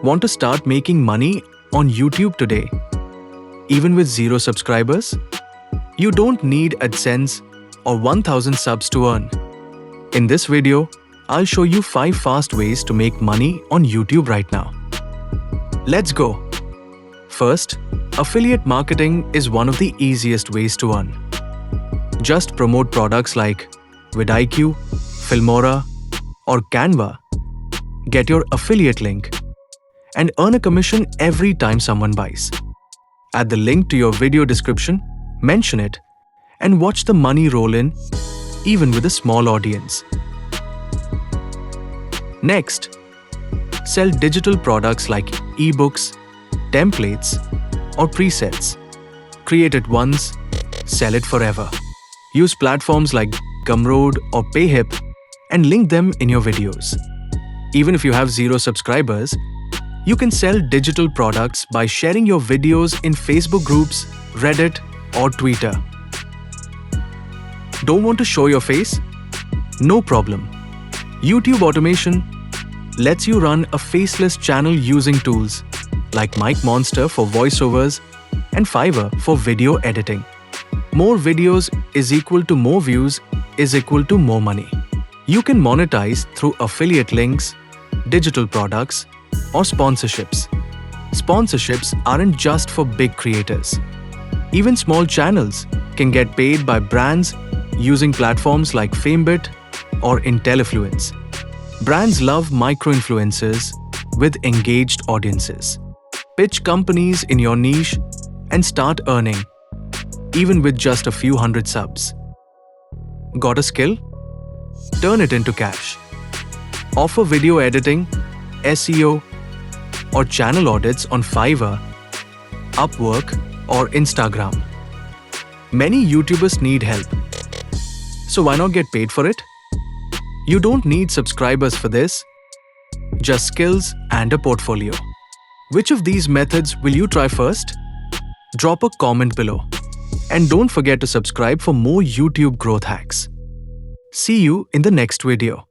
Want to start making money on YouTube today? Even with 0 subscribers? You don't need AdSense or 1000 subs to earn. In this video, I'll show you 5 fast ways to make money on YouTube right now. Let's go! First, affiliate marketing is one of the easiest ways to earn. Just promote products like vidIQ, Filmora, or Canva, get your affiliate link, and earn a commission every time someone buys. Add the link to your video description, mention it, and watch the money roll in, even with a small audience. Next, sell digital products like eBooks, templates, or presets. Create it once, sell it forever. Use platforms like Gumroad or Payhip and link them in your videos. Even if you have 0 subscribers, you can sell digital products by sharing your videos in Facebook groups, Reddit, or Twitter. Don't want to show your face? No problem. YouTube Automation lets you run a faceless channel using tools like Mic Monster for voiceovers and Fiverr for video editing. More videos is equal to more views is equal to more money. You can monetize through affiliate links, digital products, or sponsorships. Sponsorships aren't just for big creators. Even small channels can get paid by brands using platforms like FameBit or IntelliFluence. Brands love micro-influencers with engaged audiences. Pitch companies in your niche and start earning, even with just a few hundred subs. Got a skill? Turn it into cash. Offer video editing, SEO, or channel audits on Fiverr, Upwork, or Instagram. Many YouTubers need help. So why not get paid for it? You don't need subscribers for this, just skills and a portfolio. Which of these methods will you try first? Drop a comment below. And don't forget to subscribe for more YouTube growth hacks. See you in the next video.